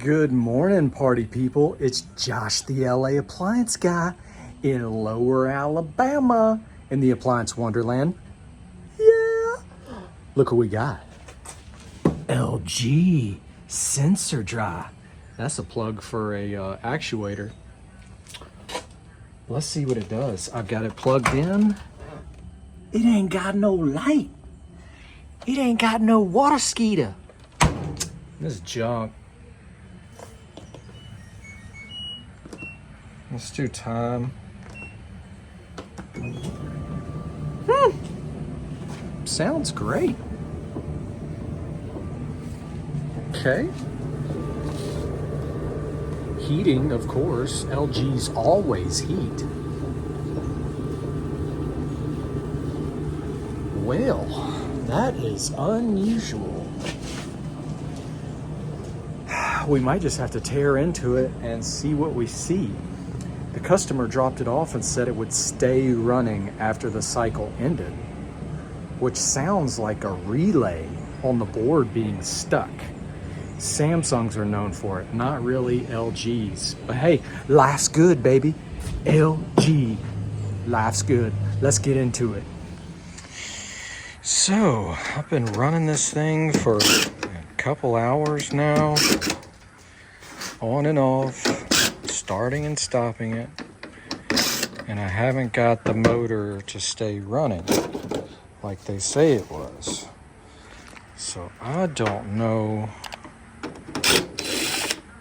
Good morning, party people. It's Josh, the LA appliance guy in Lower Alabama in the appliance wonderland. Yeah. Look what we got. LG sensor dry. That's a plug for a actuator. Let's see what it does. I've got it plugged in. It ain't got no light. It ain't got no water skeeter. This is junk. Let's do time. Sounds great. Okay. Heating, of course. LG's always heat. Well, that is unusual. We might just have to tear into it and see what we see. The customer dropped it off and said it would stay running after the cycle ended, which sounds like a relay on the board being stuck. Samsungs are known for it, not really LG's. But hey, life's good, baby. LG, life's good. Let's get into it. So, I've been running this thing for a couple hours now, on and off, starting and stopping it, and I haven't got the motor to stay running like they say it was. So I don't know.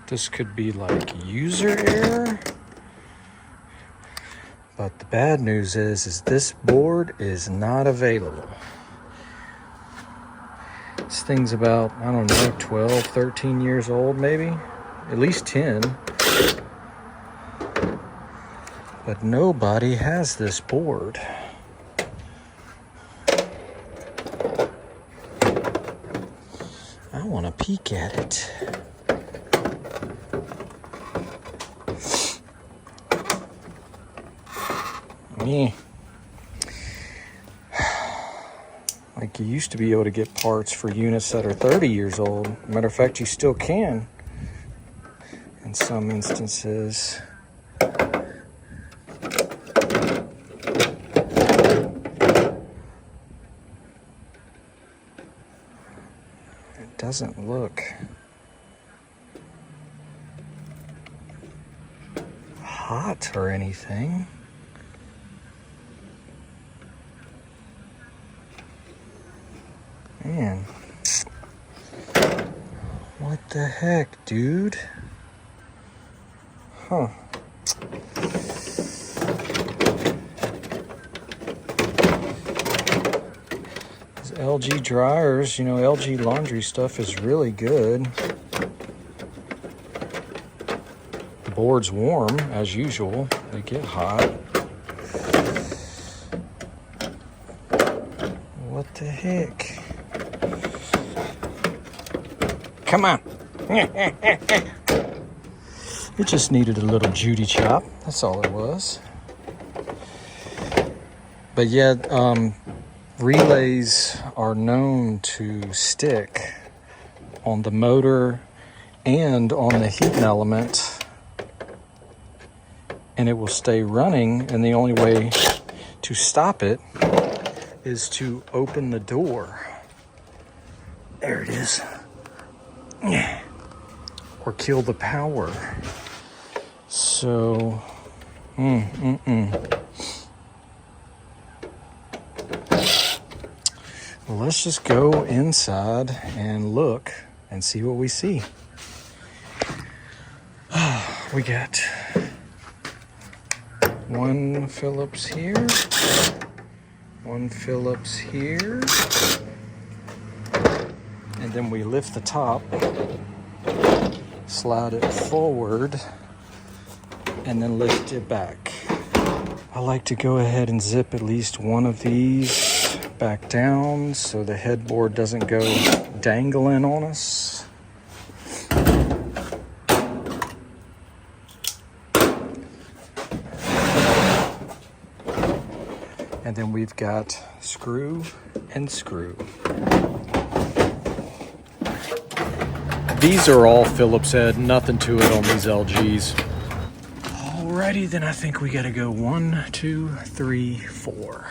This could be like user error, but the bad news is this board is not available. This thing's about, I don't know, 12, 13 years old maybe, at least 10. But nobody has this board. I want to peek at it. Me. Like you used to be able to get parts for units that are 30 years old. Matter of fact, you still can in some instances. It doesn't look hot or anything. Man, what the heck, dude? Huh. These LG dryers, you know, LG laundry stuff is really good. The board's warm, as usual. They get hot. What the heck? Come on. It just needed a little Judy chop. That's all it was. But yeah, relays are known to stick on the motor and on the heating element, and it will stay running, and the only way to stop it is to open the door. There it is. Or kill the power. So, Well, let's just go inside and look and see what we see. We got one Phillips here, one Phillips here, and then we lift the top, slide it forward, and then lift it back. I like to go ahead and zip at least one of these back down so the headboard doesn't go dangling on us. And then we've got screw and screw. These are all Phillips head, nothing to it on these LGs. Alrighty, then I think we gotta go 1, 2, 3, 4.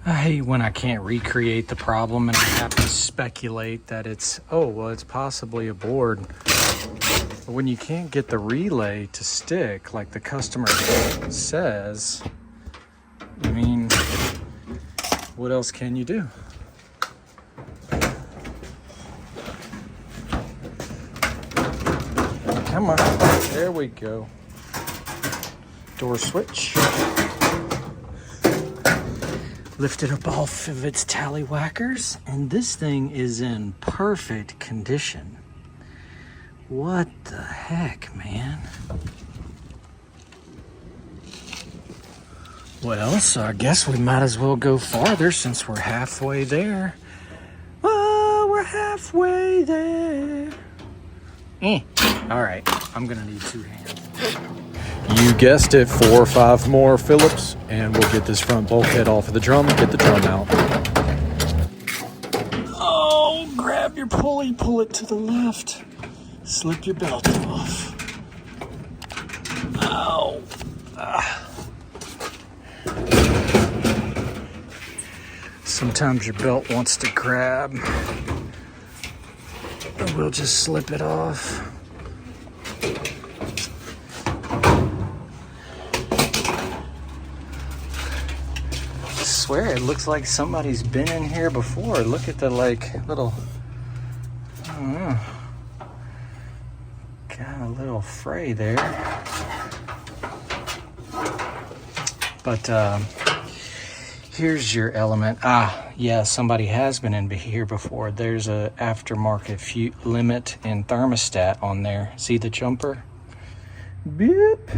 I hate when I can't recreate the problem and I have to speculate that it's, oh, well, it's possibly a board. But when you can't get the relay to stick like the customer says, I mean, what else can you do? Come on, there we go. Door switch. Lifted up off of its tallywhackers, and this thing is in perfect condition. What the heck, man? Well, so I guess we might as well go farther since we're halfway there. Oh, we're halfway there. All right, I'm gonna need 2 hands. You guessed it, 4 or 5 more Phillips, and we'll get this front bulkhead off of the drum and get the drum out. Oh, grab your pulley, pull it to the left. Slip your belt off. Ow. Sometimes your belt wants to grab. We'll just slip it off. I swear it looks like somebody's been in here before. Look at the little, I don't know, got a little fray there. But here's your element. Yeah, somebody has been in here before. There's a aftermarket limit and thermostat on there. See the jumper? Beep.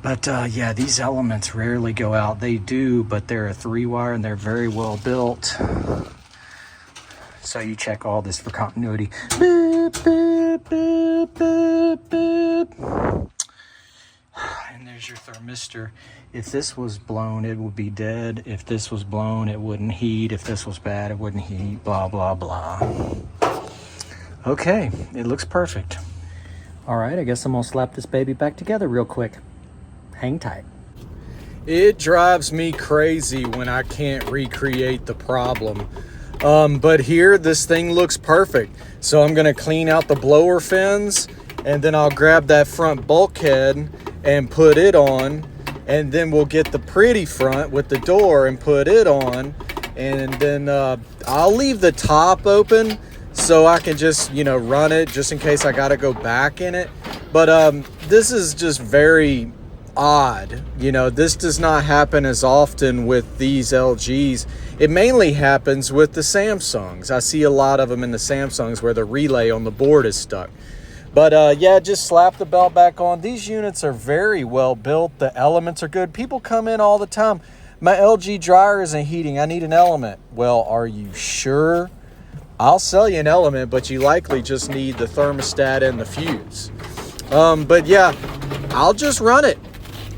But yeah, these elements rarely go out. They do, but they're a 3-wire and they're very well built. So you check all this for continuity. Beep, beep, beep, beep, beep. And there's your thermistor. If this was blown, it would be dead. If this was blown, it wouldn't heat. If this was bad, it wouldn't heat. Blah, blah, blah. Okay, it looks perfect. All right, I guess I'm gonna slap this baby back together real quick. Hang tight. It drives me crazy when I can't recreate the problem. But here, this thing looks perfect. So I'm gonna clean out the blower fins, and then I'll grab that front bulkhead and put it on, and then we'll get the pretty front with the door and put it on, and then I'll leave the top open so I can just, run it just in case I gotta go back in it. But this is just very odd. This does not happen as often with these LGs. It mainly happens with the Samsungs. I see a lot of them in the Samsungs where the relay on the board is stuck. But yeah, just slap the belt back on. These units are very well built. The elements are good. People come in all the time. My LG dryer isn't heating. I need an element. Well, are you sure? I'll sell you an element, but you likely just need the thermostat and the fuse. But yeah, I'll just run it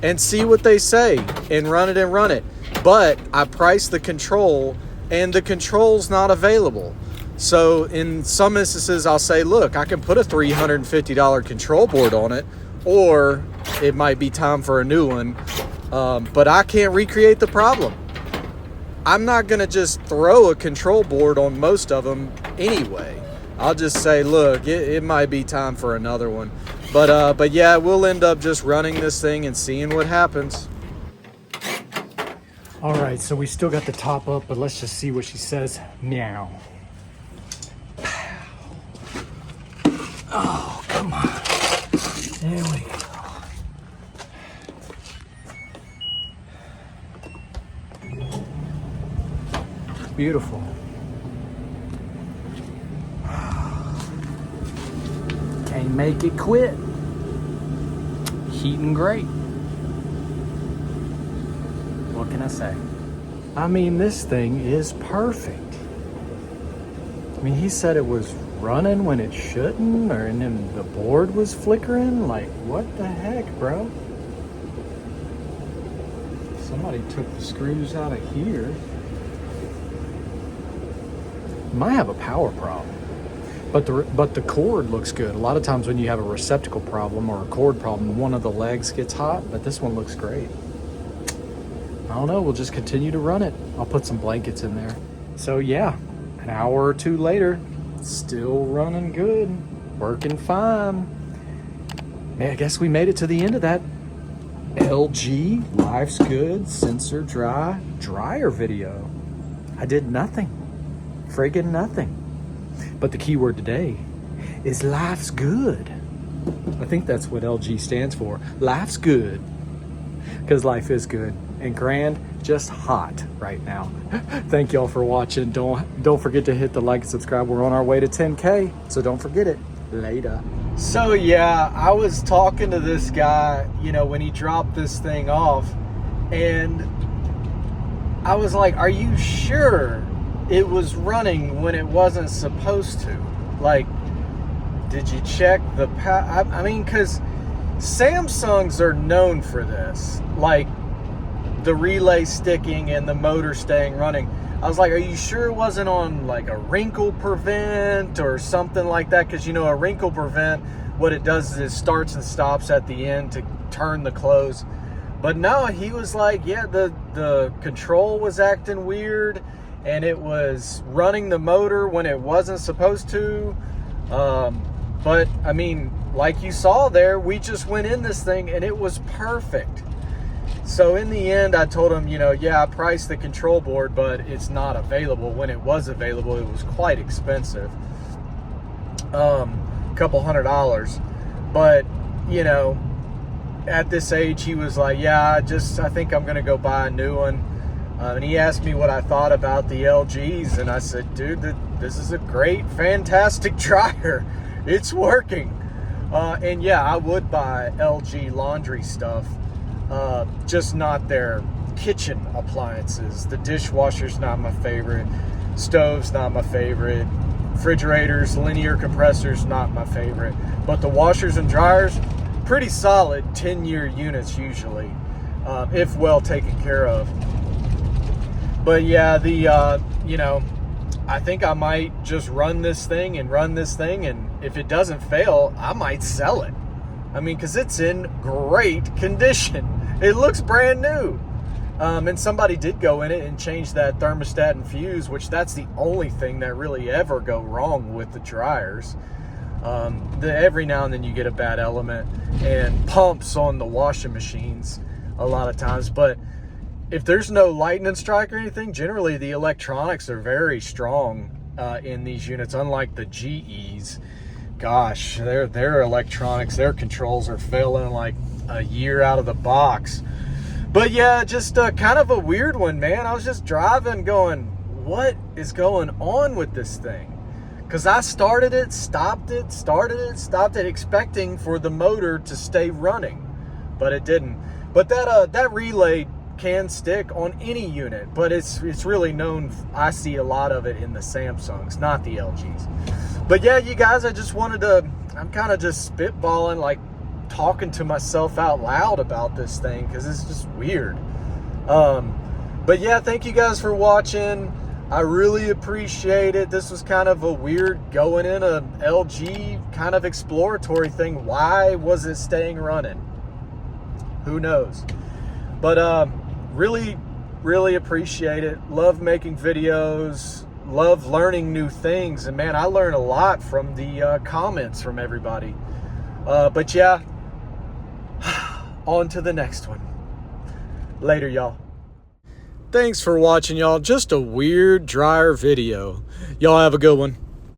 and see what they say and run it. But I price the control and the control's not available. So in some instances, I'll say, look, I can put a $350 control board on it, or it might be time for a new one, but I can't recreate the problem. I'm not going to just throw a control board on most of them anyway. I'll just say, look, it might be time for another one. But yeah, we'll end up just running this thing and seeing what happens. All right, so we still got the top up, but let's just see what she says now. Oh, come on. There we go. Beautiful. Can't make it quit. Heating great. What can I say? I mean, this thing is perfect. I mean, he said it was running when it shouldn't, and then the board was flickering. Like, what the heck, bro? Somebody took the screws out of here. Might have a power problem. But the cord looks good. A lot of times when you have a receptacle problem or a cord problem, one of the legs gets hot, but this one looks great. I don't know, we'll just continue to run it. I'll put some blankets in there. So yeah, an hour or two later, still running good, working fine. Man, I guess we made it to the end of that LG Life's Good Sensor Dryer video. I did nothing, friggin' nothing. But the key word today is life's good. I think that's what LG stands for. Life's good. Because life is good and grand, just hot right now. Thank y'all for watching. Don't forget to hit the like and subscribe. We're on our way to 10K, so don't forget it. Later. So yeah, I was talking to this guy, you know, when he dropped this thing off, and I was like, are you sure it was running when it wasn't supposed to? Like, did you check the I mean, because Samsungs are known for this, like the relay sticking and the motor staying running. I was like, are you sure it wasn't on like a wrinkle prevent or something like that? Because, you know, a wrinkle prevent, what it does is it starts and stops at the end to turn the close. But no, he was like, yeah, the control was acting weird and it was running the motor when it wasn't supposed to. But I mean, like you saw there, we just went in this thing and it was perfect. So in the end, I told him, you know, yeah, I priced the control board, but it's not available. When it was available, it was quite expensive. Couple $100. But, you know, at this age, he was like, yeah, I think I'm going to go buy a new one. And he asked me what I thought about the LGs. And I said, dude, this is a great, fantastic dryer. It's working. And yeah, I would buy LG laundry stuff. Just not their kitchen appliances. The dishwasher's not my favorite. Stove's not my favorite. Refrigerators, linear compressors, not my favorite. But the washers and dryers, pretty solid 10-year units usually, if well taken care of. But yeah, you know, I think I might just run this thing, and if it doesn't fail, I might sell it. I mean, because it's in great condition. It looks brand new. And somebody did go in it and change that thermostat and fuse, which that's the only thing that really ever go wrong with the dryers. Every now and then you get a bad element and pumps on the washing machines a lot of times. But if there's no lightning strike or anything, generally the electronics are very strong in these units, unlike the GEs. Gosh, their electronics, their controls are failing like a year out of the box. But yeah, just kind of a weird one, man. I was just driving going, what is going on with this thing? Because I started it, stopped it, started it, stopped it, expecting for the motor to stay running, but it didn't. But that relay can stick on any unit, but it's really known. I see a lot of it in the Samsungs, not the LGs. But yeah, you guys, I'm kind of just spitballing, like talking to myself out loud about this thing because it's just weird. But yeah, thank you guys for watching. I really appreciate it. This was kind of a weird going in a LG kind of exploratory thing. Why was it staying running? Who knows? But really, really appreciate it. Love making videos. Love learning new things. And man, I learn a lot from the comments from everybody. But yeah, on to the next one. Later, y'all. Thanks for watching, y'all. Just a weird dryer video. Y'all have a good one.